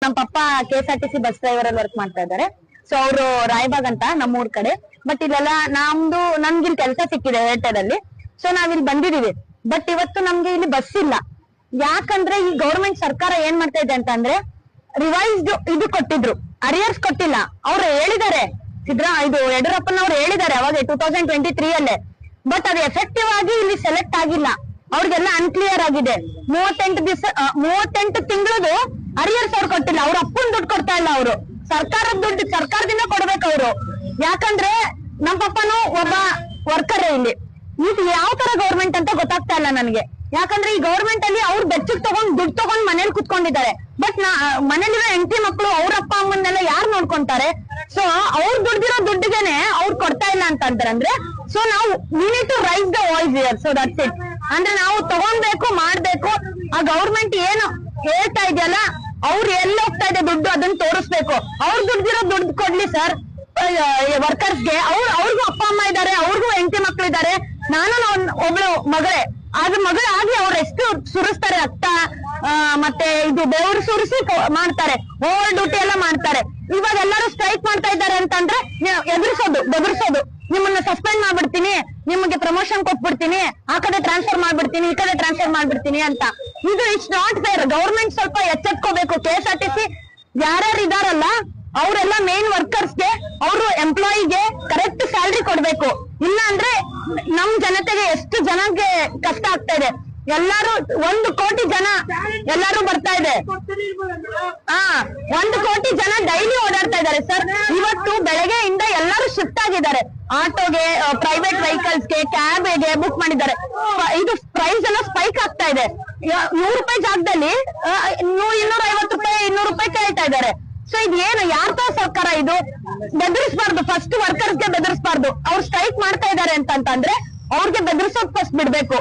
ನಮ್ ಪಪ್ಪ KSRTC bus driver ಅಲ್ಲಿ work ಮಾಡ್ತಾ ಇದ್ದಾರೆ. ಸೊ ಅವರು ರಾಯಬಾಗ್ ಅಂತ ನಮ್ಮೂರ್ ಕಡೆ. ಬಟ್ ಇಲ್ಲೆಲ್ಲ ನನ್ಗಿಲ್ ಕೆಲಸ ಸಿಕ್ಕಿದೆ ಏರ್ಟೆಲ್ ಅಲ್ಲಿ. ಸೊ ನಾವಿಲ್ಲಿ ಬಂದಿದೀವಿ. ಬಟ್ ಇವತ್ತು ನಮ್ಗೆ ಇಲ್ಲಿ ಬಸ್ ಇಲ್ಲ. ಯಾಕಂದ್ರೆ ಈ ಗೌರ್ಮೆಂಟ್ ಸರ್ಕಾರ ಏನ್ ಮಾಡ್ತಾ ಇದೆ ಅಂತ ಅಂದ್ರೆ ರಿವೈಸ್ಡ್ ಇದು ಕೊಟ್ಟಿದ್ರು, ಅರಿಯರ್ಸ್ ಕೊಟ್ಟಿಲ್ಲ. ಅವ್ರು ಹೇಳಿದ್ದಾರೆ, ಯಡಿಯೂರಪ್ಪನವ್ರು ಹೇಳಿದ್ದಾರೆ ಅವಾಗ 2023 ಅಲ್ಲೇ. ಬಟ್ ಅದು ಎಫೆಕ್ಟಿವ್ ಆಗಿ ಇಲ್ಲಿ ಸೆಲೆಕ್ಟ್ ಆಗಿಲ್ಲ. ಅವ್ರಿಗೆಲ್ಲ ಅನ್ಕ್ಲಿಯರ್ ಆಗಿದೆ. 38 ತಿಂಗಳದು ಅರಿಯರ್ಸ್ ಅವ್ರು ಕೊಟ್ಟಿಲ್ಲ. ಅವ್ರ ಅಪ್ಪನ್ ದುಡ್ಡು ಕೊಡ್ತಾ ಇಲ್ಲ. ಅವರು ಸರ್ಕಾರದ ದುಡ್ಡು ಸರ್ಕಾರದಿಂದ ಕೊಡ್ಬೇಕು ಅವರು. ಯಾಕಂದ್ರೆ ನಮ್ ಪಪ್ಪನು ಒಬ್ಬ ವರ್ಕರ್ ಇಲ್ಲಿ. ಇದು ಯಾವ ತರ ಗೌರ್ಮೆಂಟ್ ಅಂತ ಗೊತ್ತಾಗ್ತಾ ಇಲ್ಲ ನನ್ಗೆ. ಯಾಕಂದ್ರೆ ಈ ಗೌರ್ಮೆಂಟ್ ಅಲ್ಲಿ ಅವ್ರು ಬೆಚ್ಚಕ್ ತಗೊಂಡ್ ದುಡ್ಡು ತಗೊಂಡ್ ಮನೇಲಿ ಕುತ್ಕೊಂಡಿದ್ದಾರೆ. ಬಟ್ ಮನೇಲಿರೋ ಹೆಂಡತಿ ಮಕ್ಕಳು ಅವ್ರ ಅಪ್ಪ ಅಮ್ಮನ್ನೆಲ್ಲ ಯಾರು ನೋಡ್ಕೊಂತಾರೆ? ಸೊ ಅವ್ರು ದುಡ್ದಿರೋ ದುಡ್ಡಿಗೆನೆ ಅವ್ರು ಕೊಡ್ತಾ ಇಲ್ಲ ಅಂತ ಅಂತಾರೆ. ಸೊ ನಾವು we need to raise the voice here. So that's it. ಅಂದ್ರೆ ನಾವು ತಗೊಂಡ್ಬೇಕು, ಮಾಡ್ಬೇಕು. ಆ ಗೌರ್ಮೆಂಟ್ ಏನು ಹೇಳ್ತಾ ಇದೆಯಲ್ಲ, ಅವ್ರು ಎಲ್ಲಿ ಹೋಗ್ತಾ ಇದೆ ದುಡ್ಡು ಅದನ್ನ ತೋರಿಸ್ಬೇಕು. ಅವ್ರು ದುಡ್ದಿರೋ ದುಡ್ಡು ಕೊಡ್ಲಿ ಸರ್ ವರ್ಕರ್ಸ್ಗೆ. ಅವ್ರಿಗೂ ಅಪ್ಪ ಅಮ್ಮ ಇದ್ದಾರೆ, ಅವ್ರಿಗೂ ಹೆಂಡತಿ ಮಕ್ಳು ಇದ್ದಾರೆ. ನಾನು ಒಬ್ಳು ಮಗಳೇ. ಅದ್ರ ಮಗಳಾಗಿ ಅವ್ರು ಎಷ್ಟು ಸುರಿಸ್ತಾರೆ ರಕ್ತ, ಮತ್ತೆ ಇದು ಬೆವರು ಸುರಿಸಿ ಮಾಡ್ತಾರೆ, ಓವರ್ ಡ್ಯೂಟಿ ಎಲ್ಲ ಮಾಡ್ತಾರೆ. ಇವಾಗ ಎಲ್ಲರೂ ಸ್ಟ್ರೈಕ್ ಮಾಡ್ತಾ ಇದ್ದಾರೆ ಅಂತಂದ್ರೆ ಬೆದರ್ಸೋದು, ನಿಮ್ಮನ್ನ ಸಸ್ಪೆಂಡ್ ಮಾಡ್ಬಿಡ್ತೀನಿ, ನಿಮಗೆ ಪ್ರಮೋಷನ್ ಕೊಟ್ಬಿಡ್ತೀನಿ, ಆ ಕಡೆ ಟ್ರಾನ್ಸ್ಫರ್ ಮಾಡ್ಬಿಡ್ತೀನಿ, ಈ ಕಡೆ ಟ್ರಾನ್ಸ್ಫರ್ ಮಾಡ್ಬಿಡ್ತೀನಿ ಅಂತ. ಇದು ಇಟ್ಸ್ ನಾಟ್ ಫೇರ್. ಗೌರ್ಮೆಂಟ್ ಸ್ವಲ್ಪ ಎಚ್ಚೆತ್ಕೋಬೇಕು. KSRTC ಯಾರ್ಯಾರು ಇದಾರಲ್ಲ ಅವರೆಲ್ಲ ಮೇನ್ ವರ್ಕರ್ಸ್ಗೆ, ಅವರು ಎಂಪ್ಲಾಯಿಗೆ ಕರೆಕ್ಟ್ ಸ್ಯಾಲ್ರಿ ಕೊಡ್ಬೇಕು. ಇಲ್ಲ ಅಂದ್ರೆ ನಮ್ ಜನತೆಗೆ ಎಷ್ಟು ಜನಕ್ಕೆ ಕಷ್ಟ ಆಗ್ತಾ ಇದೆ. ಎಲ್ಲಾರು 1 ಕೋಟಿ ಜನ ಎಲ್ಲಾರು ಬರ್ತಾ ಇದೆ. 1 ಕೋಟಿ ಜನ ಡೈಲಿ ಓಡಾಡ್ತಾ ಇದ್ದಾರೆ ಸರ್. ಇವತ್ತು ಬೆಳಗ್ಗೆಯಿಂದ ಎಲ್ಲರೂ ಶಿಫ್ಟ್ ಆಗಿದ್ದಾರೆ. ಆಟೋಗೆ, ಪ್ರೈವೇಟ್ ವೆಹಿಕಲ್ಸ್ಗೆ, ಕ್ಯಾಬ್ಗೆ ಬುಕ್ ಮಾಡಿದ್ದಾರೆ. ಇದು ಪ್ರೈಸ್ ಎಲ್ಲ ಸ್ಪೈಕ್ ಆಗ್ತಾ ಇದೆ. 100 ರೂಪಾಯಿ ಜಾಗದಲ್ಲಿ 250 ರೂಪಾಯಿ, 200 ರೂಪಾಯಿ ಕೇಳ್ತಾ ಇದ್ದಾರೆ. ಸೊ ಇದೇನು ಯಾರ ತರ ಸರ್ಕಾರ ಇದು? ಬೆದರಿಸಬಾರ್ದು. ಫಸ್ಟ್ ವರ್ಕರ್ಸ್ಗೆ ಬೆದರಿಸಬಾರ್ದು. ಅವ್ರು ಸ್ಟ್ರೈಕ್ ಮಾಡ್ತಾ ಇದ್ದಾರೆ ಅಂತಂದ್ರೆ ಅವ್ರಿಗೆ ಬೆದರಿಸೋದ್ ಫಸ್ಟ್ ಬಿಡ್ಬೇಕು.